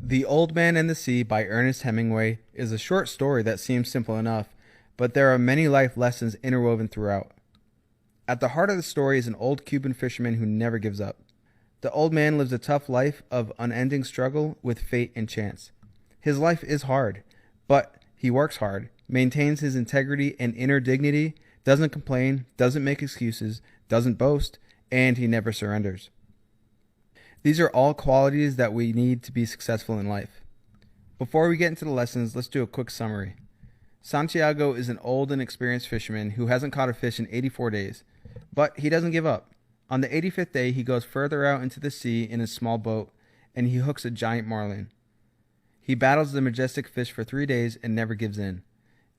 The Old Man and the Sea by Ernest Hemingway is a short story that seems simple enough, but there are many life lessons interwoven throughout. At the heart of the story is an old Cuban fisherman who never gives up. The old man lives a tough life of unending struggle with fate and chance. His life is hard, but he works hard, maintains his integrity and inner dignity, doesn't complain, doesn't make excuses, doesn't boast, and he never surrenders. These are all qualities that we need to be successful in life. Before we get into the lessons, let's do a quick summary. Santiago is an old and experienced fisherman who hasn't caught a fish in 84 days, but he doesn't give up. On the 85th day, he goes further out into the sea in his small boat, and he hooks a giant marlin. He battles the majestic fish for 3 days and never gives in.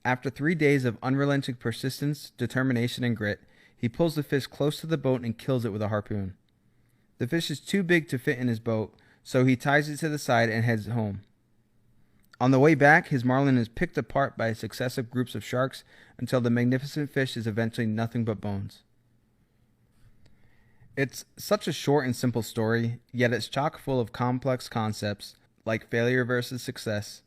After 3 days of unrelenting persistence, determination, and grit, he pulls the fish close to the boat and kills it with a harpoon. The fish is too big to fit in his boat, so he ties it to the side and heads home. On the way back, his marlin is picked apart by successive groups of sharks until the magnificent fish is eventually nothing but bones. It's such a short and simple story, yet it's chock full of complex concepts like failure versus success,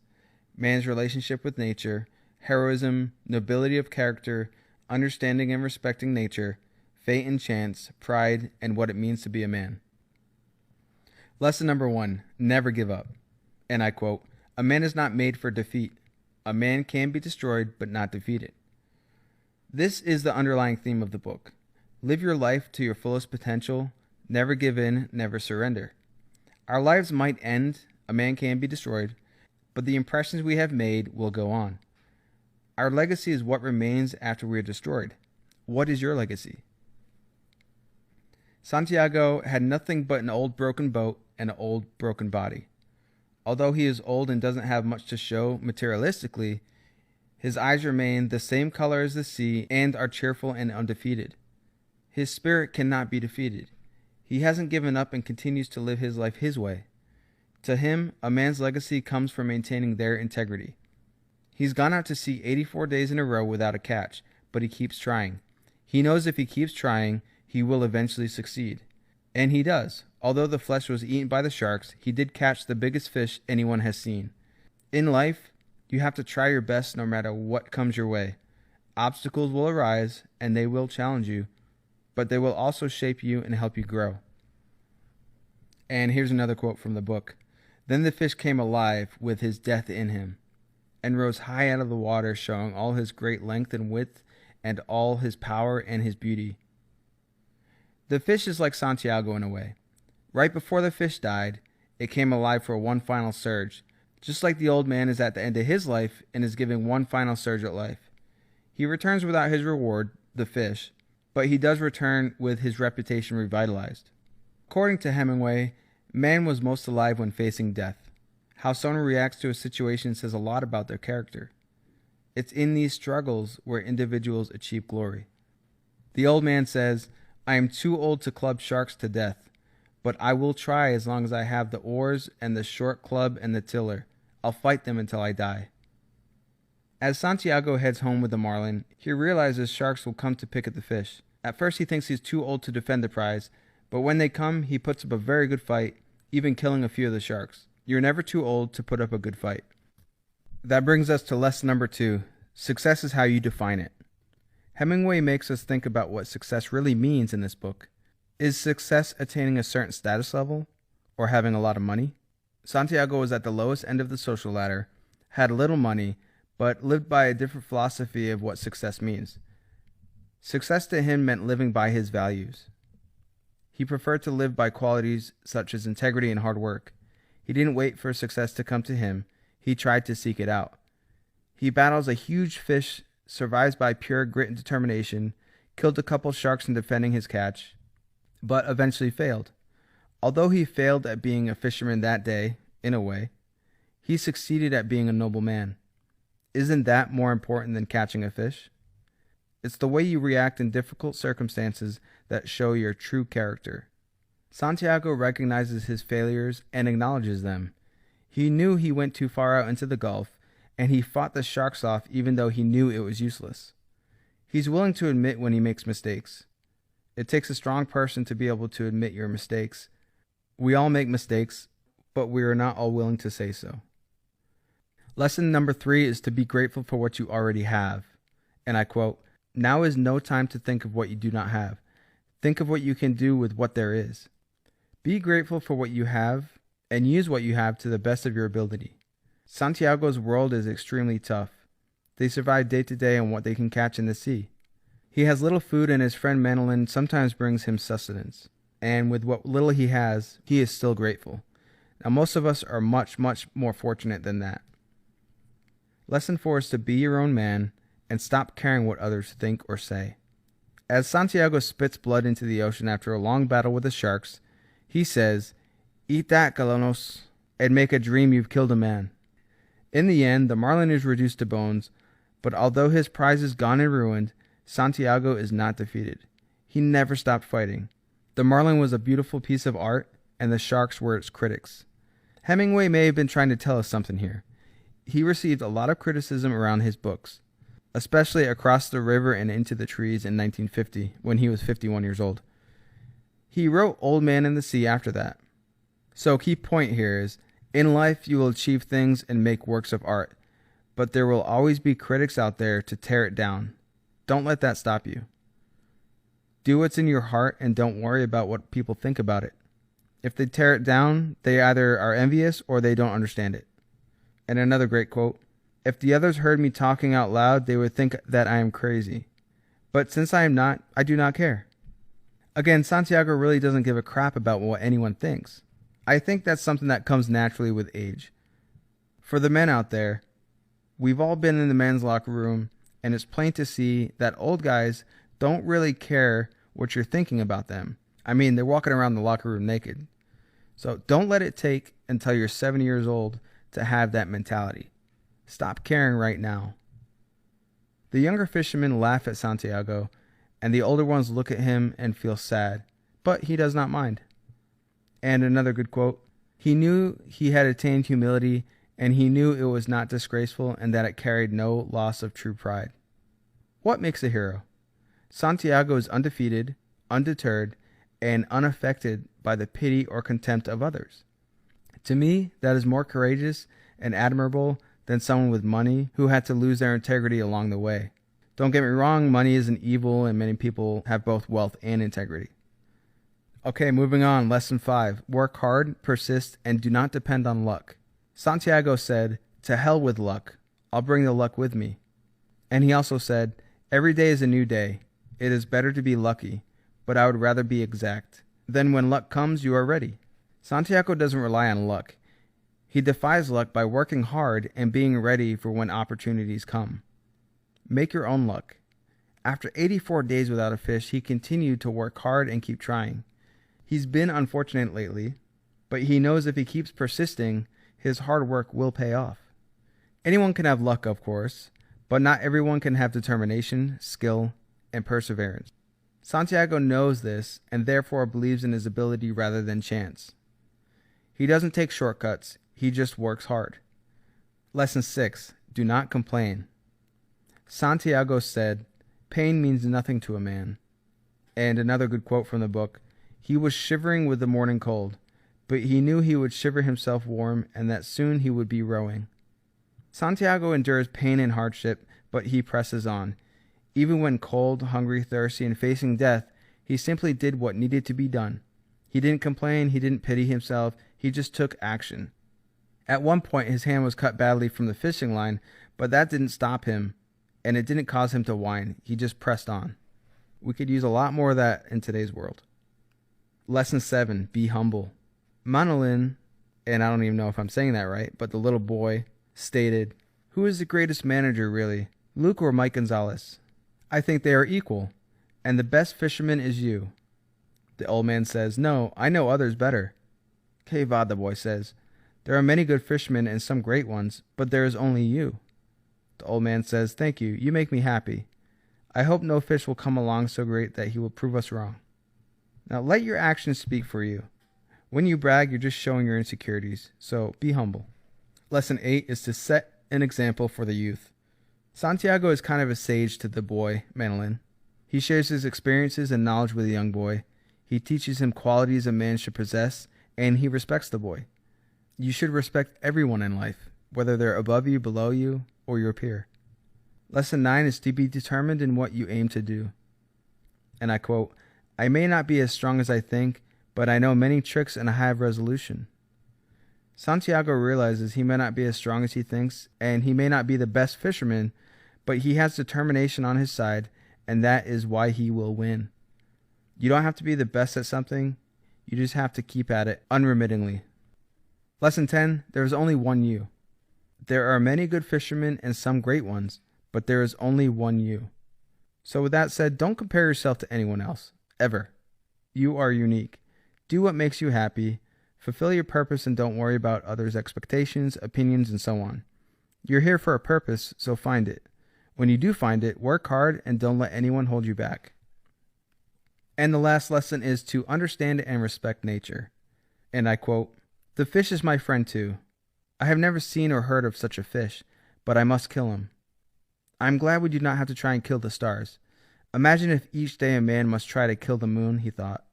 man's relationship with nature, heroism, nobility of character, understanding and respecting nature, fate and chance, pride, and what it means to be a man. Lesson number 1, never give up. And I quote, "A man is not made for defeat. A man can be destroyed, but not defeated." This is the underlying theme of the book. Live your life to your fullest potential. Never give in, never surrender. Our lives might end, a man can be destroyed, but the impressions we have made will go on. Our legacy is what remains after we are destroyed. What is your legacy? Santiago had nothing but an old broken boat and an old broken body. Although he is old and doesn't have much to show materialistically, his eyes remain the same color as the sea and are cheerful and undefeated. His spirit cannot be defeated. He hasn't given up and continues to live his life his way. To him, a man's legacy comes from maintaining their integrity. He's gone out to sea 84 days in a row without a catch, but he keeps trying. He knows if he keeps trying, he will eventually succeed. And he does. Although the flesh was eaten by the sharks, he did catch the biggest fish anyone has seen. In life, you have to try your best no matter what comes your way. Obstacles will arise, and they will challenge you, but they will also shape you and help you grow. And here's another quote from the book. "Then the fish came alive with his death in him, and rose high out of the water, showing all his great length and width, and all his power and his beauty." The fish is like Santiago in a way. Right before the fish died, it came alive for one final surge, just like the old man is at the end of his life and is giving one final surge at life. He returns without his reward, the fish, but he does return with his reputation revitalized. According to Hemingway, man was most alive when facing death. How someone reacts to a situation says a lot about their character. It's in these struggles where individuals achieve glory. The old man says, "I am too old to club sharks to death, but I will try as long as I have the oars and the short club and the tiller. I'll fight them until I die." As Santiago heads home with the marlin, he realizes sharks will come to pick at the fish. At first he thinks he's too old to defend the prize, but when they come, he puts up a very good fight, even killing a few of the sharks. You're never too old to put up a good fight. That brings us to lesson number 2. Success is how you define it. Hemingway makes us think about what success really means in this book. Is success attaining a certain status level, or having a lot of money? Santiago was at the lowest end of the social ladder, had little money, but lived by a different philosophy of what success means. Success to him meant living by his values. He preferred to live by qualities such as integrity and hard work. He didn't wait for success to come to him. He tried to seek it out. He battles a huge fish, survives by pure grit and determination, killed a couple sharks in defending his catch, but eventually failed. Although he failed at being a fisherman that day, in a way, he succeeded at being a noble man. Isn't that more important than catching a fish? It's the way you react in difficult circumstances that show your true character. Santiago recognizes his failures and acknowledges them. He knew he went too far out into the Gulf, and he fought the sharks off even though he knew it was useless. He's willing to admit when he makes mistakes. It takes a strong person to be able to admit your mistakes. We all make mistakes. but we are not all willing to say so. Lesson number 3 is to be grateful for what you already have. And I quote, "Now is no time to think of what you do not have. Think of what you can do with what there is. Be grateful for what you have and use what you have to the best of your ability." Santiago's world is extremely tough. They survive day to day on what they can catch in the sea. He has little food, and his friend Manolin sometimes brings him sustenance. And with what little he has, he is still grateful. Now, most of us are much, much more fortunate than that. Lesson 4 is to be your own man and stop caring what others think or say. As Santiago spits blood into the ocean after a long battle with the sharks, he says, "Eat that, Galanos, and make a dream you've killed a man." In the end, the marlin is reduced to bones, but although his prize is gone and ruined, Santiago is not defeated. He never stopped fighting. The marlin was a beautiful piece of art, and the sharks were its critics. Hemingway may have been trying to tell us something here. He received a lot of criticism around his books, especially Across the River and Into the Trees in 1950, when he was 51 years old. He wrote Old Man in the Sea after that. So key point here is, in life you will achieve things and make works of art, but there will always be critics out there to tear it down. Don't let that stop you. Do what's in your heart and don't worry about what people think about it. If they tear it down, they either are envious or they don't understand it. And another great quote, "If the others heard me talking out loud, they would think that I am crazy. But since I am not, I do not care." Again, Santiago really doesn't give a crap about what anyone thinks. I think that's something that comes naturally with age. For the men out there, we've all been in the men's locker room, and it's plain to see that old guys don't really care what you're thinking about them. I mean, they're walking around the locker room naked. So don't let it take until you're 70 years old to have that mentality. Stop caring right now. The younger fishermen laugh at Santiago, and the older ones look at him and feel sad, but he does not mind. And another good quote, "He knew he had attained humility, and he knew it was not disgraceful and that it carried no loss of true pride." What makes a hero? Santiago is undefeated, undeterred, and unaffected by the pity or contempt of others. To me, that is more courageous and admirable than someone with money who had to lose their integrity along the way. Don't get me wrong, money isn't evil, and many people have both wealth and integrity. Okay, moving on. Lesson 5. Work hard, persist, and do not depend on luck. Santiago said, "To hell with luck. I'll bring the luck with me." And he also said, "Every day is a new day. It is better to be lucky, but I would rather be exact. Then when luck comes, you are ready." Santiago doesn't rely on luck. He defies luck by working hard and being ready for when opportunities come. Make your own luck. After 84 days without a fish, he continued to work hard and keep trying. He's been unfortunate lately, but he knows if he keeps persisting, his hard work will pay off. Anyone can have luck, of course, but not everyone can have determination, skill, and perseverance. Santiago knows this and therefore believes in his ability rather than chance. He doesn't take shortcuts, he just works hard. Lesson 6. Do not complain. Santiago said, "Pain means nothing to a man." And another good quote from the book, "He was shivering with the morning cold, but he knew he would shiver himself warm and that soon he would be rowing." Santiago endures pain and hardship, but he presses on. Even when cold, hungry, thirsty, and facing death, he simply did what needed to be done. He didn't complain, he didn't pity himself, he just took action. At one point, his hand was cut badly from the fishing line, but that didn't stop him, and it didn't cause him to whine. He just pressed on. We could use a lot more of that in today's world. Lesson 7. Be humble. Manolin, and I don't even know if I'm saying that right, but the little boy stated, "Who is the greatest manager, really, Luke or Mike Gonzalez? I think they are equal, and the best fisherman is you." The old man says, "No, I know others better." "Que va," the boy says. "There are many good fishermen and some great ones, but there is only you." The old man says, "Thank you, you make me happy. I hope no fish will come along so great that he will prove us wrong." Now let your actions speak for you. When you brag, you're just showing your insecurities, so be humble. Lesson 8 is to set an example for the youth. Santiago is kind of a sage to the boy, Manolin. He shares his experiences and knowledge with the young boy. He teaches him qualities a man should possess, and he respects the boy. You should respect everyone in life, whether they're above you, below you, or your peer. Lesson 9 is to be determined in what you aim to do. And I quote, I may not be as strong as I think, but I know many tricks and I have resolution. Santiago realizes he may not be as strong as he thinks, and he may not be the best fisherman, but he has determination on his side, and that is why he will win. You don't have to be the best at something, you just have to keep at it unremittingly. Lesson 10, there is only one you. There are many good fishermen and some great ones, but there is only one you. So with that said, don't compare yourself to anyone else, ever. You are unique. Do what makes you happy, fulfill your purpose, and don't worry about others' expectations, opinions, and so on. You're here for a purpose, so find it. When you do find it, work hard and don't let anyone hold you back. And the last lesson is to understand and respect nature. And I quote, the fish is my friend too. I have never seen or heard of such a fish, but I must kill him. I'm glad we do not have to try and kill the stars. Imagine if each day a man must try to kill the moon, he thought.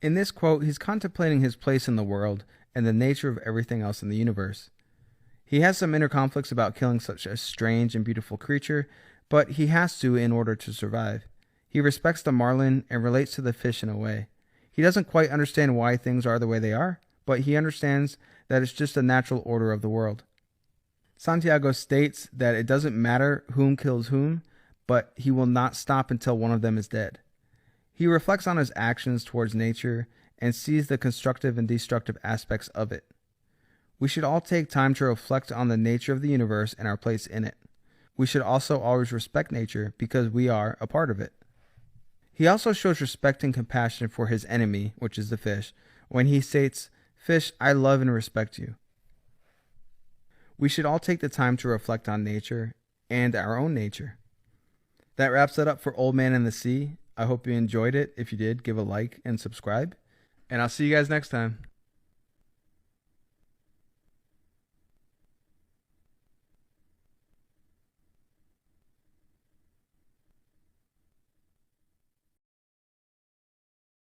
In this quote, he's contemplating his place in the world and the nature of everything else in the universe. He has some inner conflicts about killing such a strange and beautiful creature, but he has to in order to survive. He respects the marlin and relates to the fish in a way. He doesn't quite understand why things are the way they are, but he understands that it's just a natural order of the world. Santiago states that it doesn't matter whom kills whom, but he will not stop until one of them is dead. He reflects on his actions towards nature and sees the constructive and destructive aspects of it. We should all take time to reflect on the nature of the universe and our place in it. We should also always respect nature because we are a part of it. He also shows respect and compassion for his enemy, which is the fish, when he states, "Fish, I love and respect you." We should all take the time to reflect on nature and our own nature. That wraps it up for Old Man in the Sea. I hope you enjoyed it. If you did, give a like and subscribe. And I'll see you guys next time.